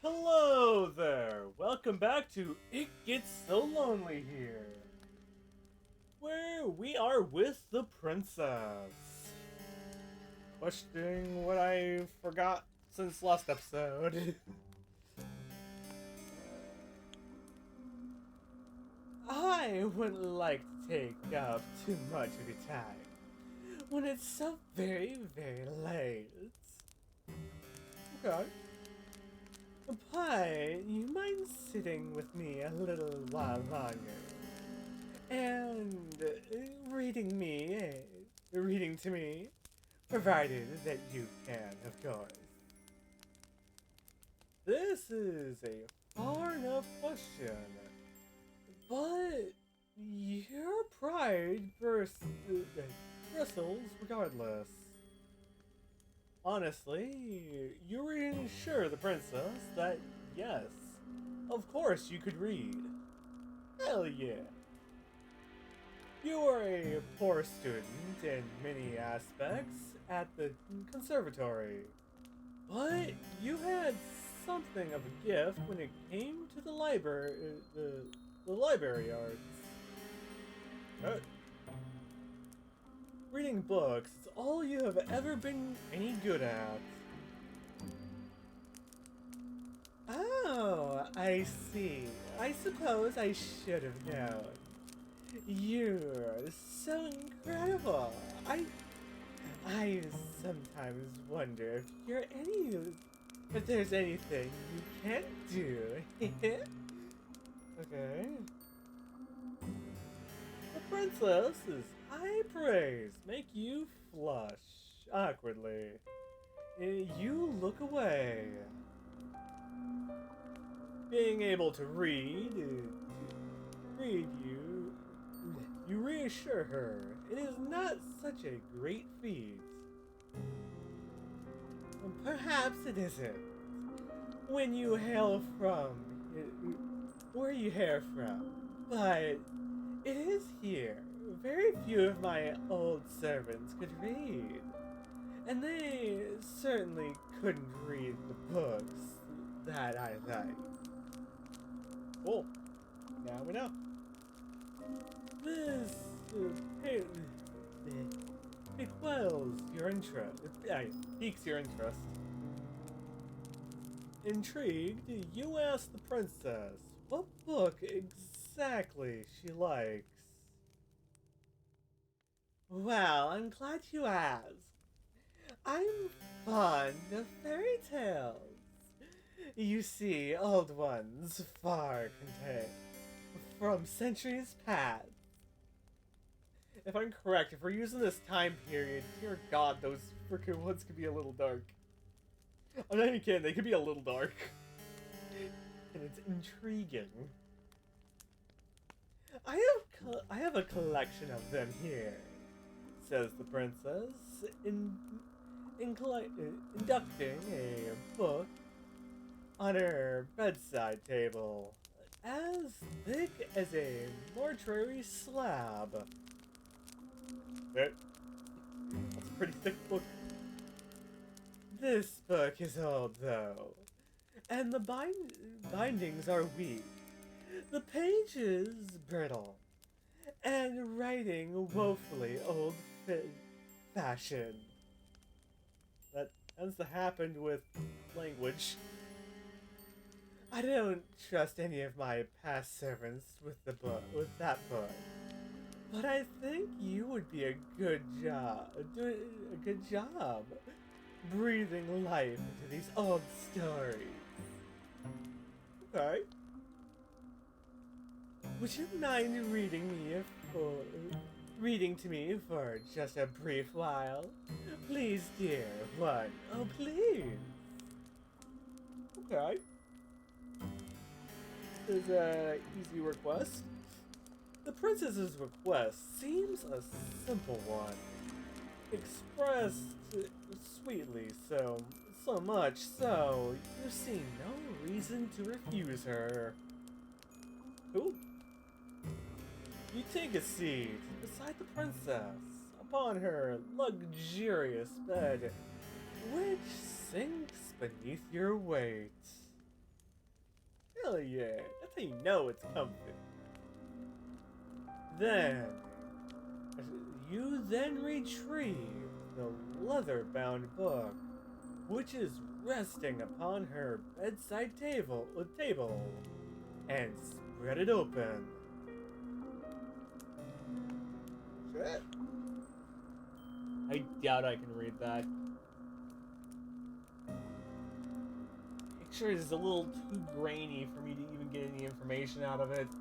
Hello there! Welcome back to It Gets So Lonely Here, where we are with the princess. Questioning what I forgot since last episode. I wouldn't like to take up too much of your time when it's so very late. Okay. But you mind sitting with me a little while longer and reading to me, provided that you can, of course. This is a far enough question, but your pride bristles regardless. Honestly, you reassure the princess that yes, of course you could read. Hell yeah. You are a poor student in many aspects at the conservatory, but you had something of a gift when it came to the library, the library arts. Uh, Reading books is all you have ever been any good at. Oh, I see. I suppose I should have known. You're so incredible. I sometimes wonder if there's anything you can't do. Okay. The princess's high praise make you flush awkwardly. You look away. Being able to read you reassure her. It is not such a great feat. Perhaps it isn't. When you hail from where you hail from, but it is here. Very few of my old servants could read, and they certainly couldn't read the books that I like. Cool. Now we know. This piques your interest. Piques your interest. Intrigued, you ask the princess what book exactly she likes. Well, I'm glad you asked. I'm fond of fairy tales. You see, old ones far contain from centuries past. If I'm correct, if we're using this time period, dear God, those freaking ones could be a little dark. I'm not even kidding, they could be a little dark. And it's intriguing. I have a collection of them here, says the princess, inducting a book on her bedside table, as thick as a mortuary slab. That's a pretty thick book. This book is old, though, and the bindings are weak. The pages brittle, and writing woefully old-fashioned. That tends to happen with language. I don't trust any of my past servants with that book. But I think you would be doing a good job breathing life into these old stories. Okay. Would you mind reading to me for just a brief while? Please, dear one. Oh, please. Okay. This is a easy request. The princess's request seems a simple one, expressed sweetly, so much so you see no reason to refuse her. Cool. You take a seat beside the princess upon her luxurious bed, which sinks beneath your weight. Hell yeah, that's how you know it's comfy. Then, you then retrieve the leather-bound book, which is resting upon her bedside table, and spread it open. Shit. I doubt I can read that. Picture is a little too grainy for me to even get any information out of it. I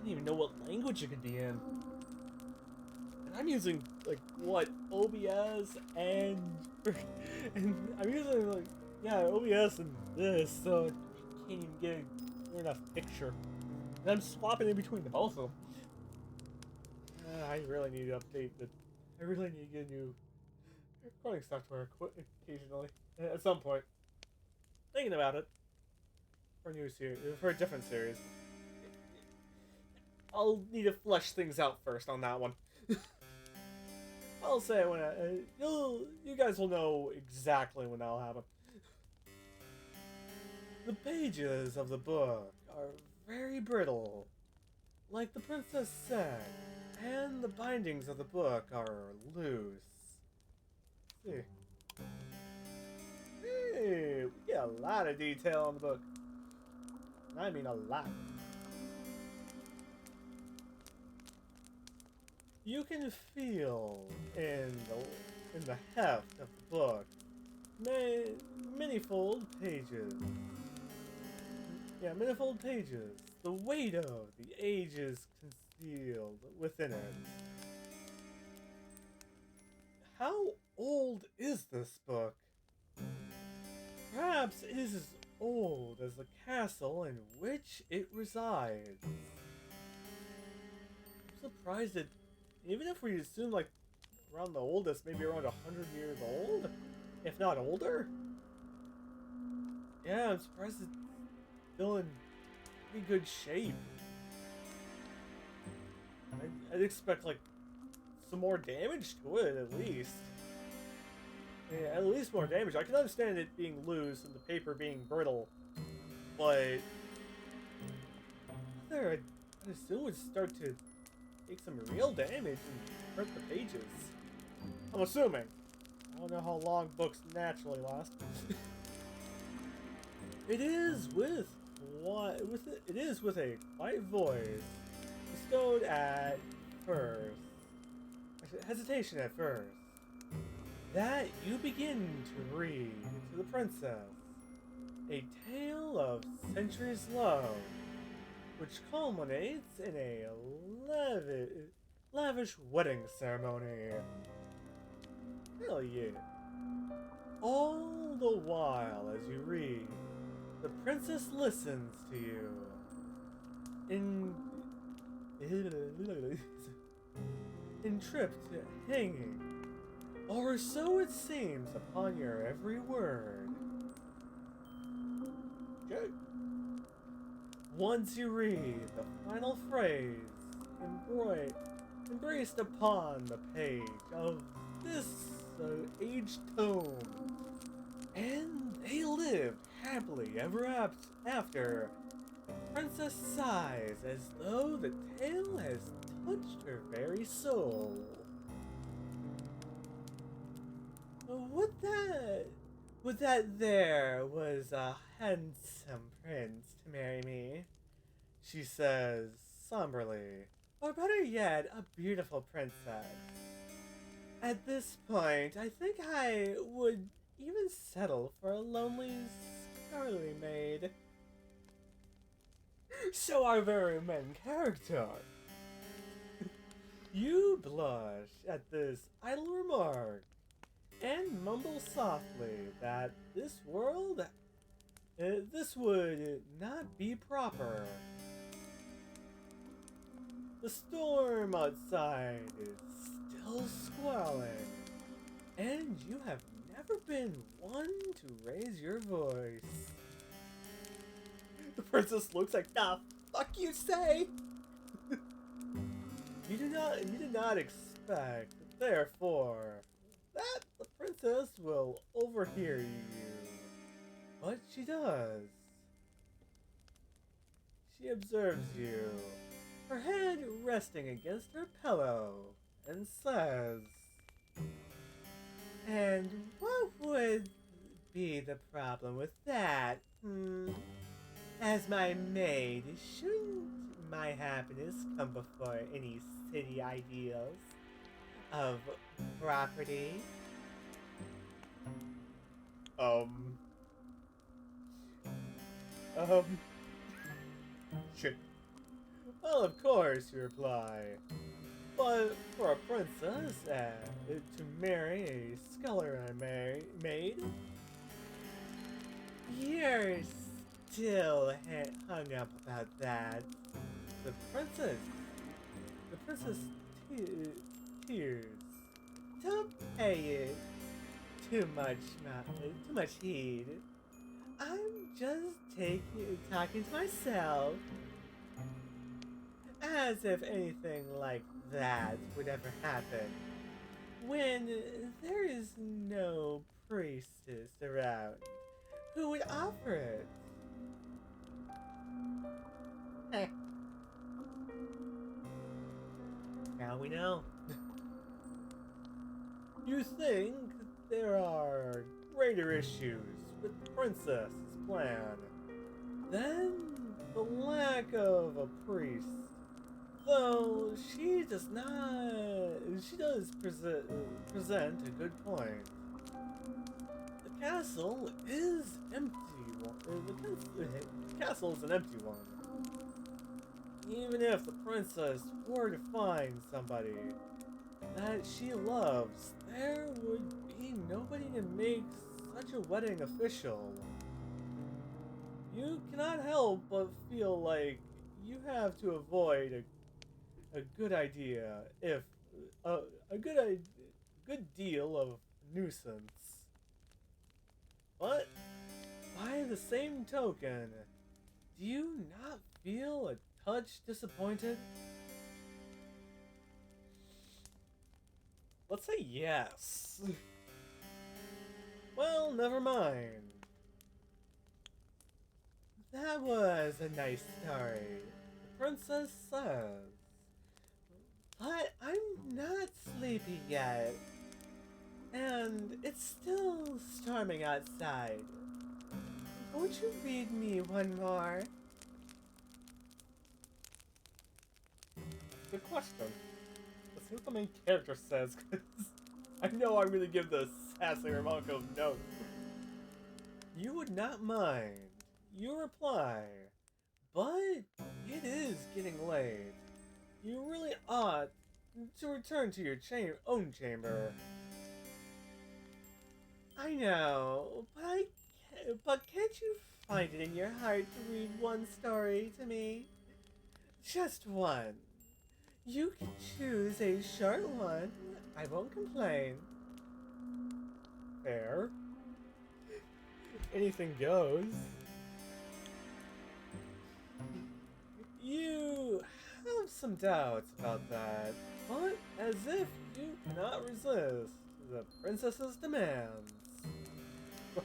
don't even know what language it could be in. And I'm using, like, what, OBS and I'm using, like, yeah, OBS and this, so I can't even get a clear enough picture. And I'm swapping in between the both of them. I really need to update the. I really need to get a new recording software occasionally at some point. Thinking about it for a new series, for a different series. I'll need to flesh things out first on that one. I'll say when you guys will know exactly when that'll happen. The pages of the book are very brittle, like the princess said, and the bindings of the book are loose. Let's see. Hey, we get a lot of detail in the book. I mean a lot. You can feel in the heft of the book many-fold pages. Yeah, many-fold pages. The weight of the ages concealed within it. How old is this book? Perhaps it is as old as the castle in which it resides. I'm surprised that, even if we assume like around the oldest, maybe around 100 years old, if not older. Yeah, I'm surprised it's still in pretty good shape. I'd expect like some more damage to it at least. Yeah, at least more damage. I can understand it being loose and the paper being brittle, but I'd assume it would start to take some real damage and hurt the pages. I'm assuming. I don't know how long books naturally last. It is with a quiet voice, bestowed at first, hesitation at first, that you begin to read to the princess a tale of centuries' love, which culminates in a lavish wedding ceremony. Hell yeah. All the while as you read, the princess listens to you. Entrapped, hanging, or so it seems upon your every word. Okay. Once you read the final phrase embraced upon the page of this aged tome, and they lived happily ever after, the princess sighs as though the tale has touched her very soul. Would that there was a handsome prince to marry me, she says somberly, or better yet, a beautiful princess. At this point, I think I would even settle for a lonely scullery maid. So our very main character. You blush at this idle remark, and mumble softly that this would not be proper. The storm outside is still squalling, and you have never been one to raise your voice. The princess looks like, "The fuck you say?" You do not expect, therefore, that the princess will overhear you. But she does. She observes you, her head resting against her pillow, and says, "And what would be the problem with that, hmm? As my maid, shouldn't my happiness come before any city ideals of property?" Um, um, shit. Well, of course, you reply. But for a princess to marry a scullery maid, you're still hung up about that. The princess, the princess tears. Don't pay it too much heed. I'm just talking to myself, as if anything like that would ever happen when there is no priestess around who would offer it. Eh, now we know. You think there are greater issues with the princess's plan than the lack of a priest. Though she does present a good point. The castle is empty. The castle is an empty one. Even if the princess were to find somebody that she loves, there would be nobody to make such a wedding official. You cannot help but feel like you have to avoid a good idea if a good deal of nuisance. But by the same token, do you not feel a touch disappointed? Let's say yes. Well, never mind. That was a nice story, the princess says. But I'm not sleepy yet. And it's still storming outside. Won't you read me one more? Good question. Let's see what the main character says, because I know I'm going to give the sassy Ramonko note. You would not mind. You reply. But it is getting late. You really ought to return to your own chamber. I know, but can't you find it in your heart to read one story to me? Just one. You can choose a short one. I won't complain. Fair. Anything goes. You have some doubts about that, but as if you cannot resist the princess's demands.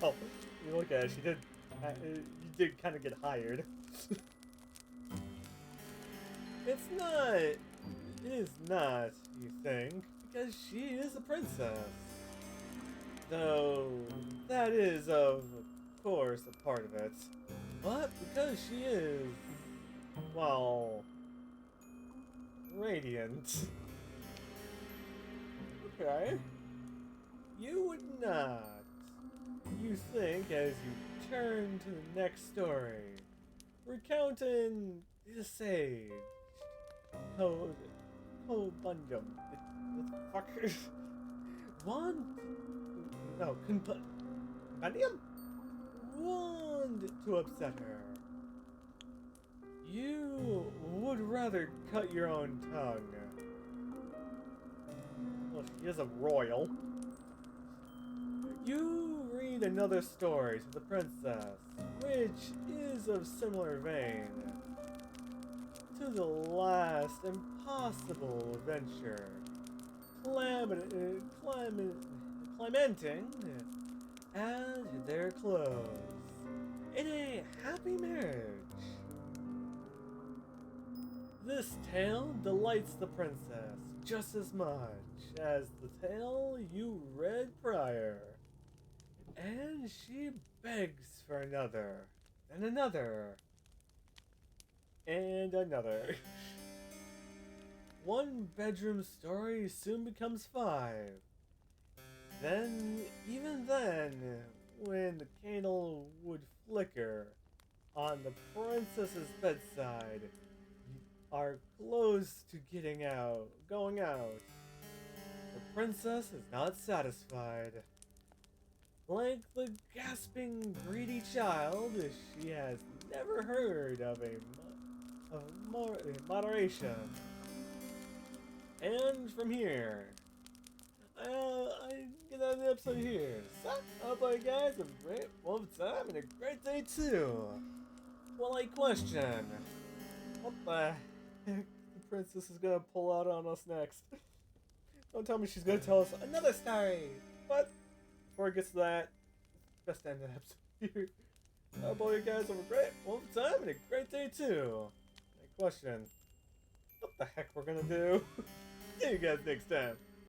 Well, you look at it, you did kind of get hired. It is not, you think, because she is a princess. Though, that is, of course, a part of it. But because she is, well, radiant. Okay. You would not. You think as you turn to the next story, recounting the sage, Bunjum. The fuck? Compendium? Want to upset her. You would rather cut your own tongue. Well, she is a royal. You read another story to the princess, which is of similar vein to the last impossible adventure, Clementing and their clothes in a happy marriage. This tale delights the princess just as much as the tale you read prior. And she begs for another, and another, and another. One bedroom story soon becomes 5. Then, even then, when the candle would flicker on the princess's bedside, are close to going out. The princess is not satisfied. Like the gasping, greedy child, she has never heard of moderation. And from here, I get out of the episode here. So, I hope you guys have a great time and a great day too. Well, I question, what the heck the princess is gonna pull out on us next? Don't tell me she's gonna tell us another story. But before it gets to that, best end of the episode here. I hope you guys have a great time and a great day too. My question, what the heck we're gonna do? See you guys next time.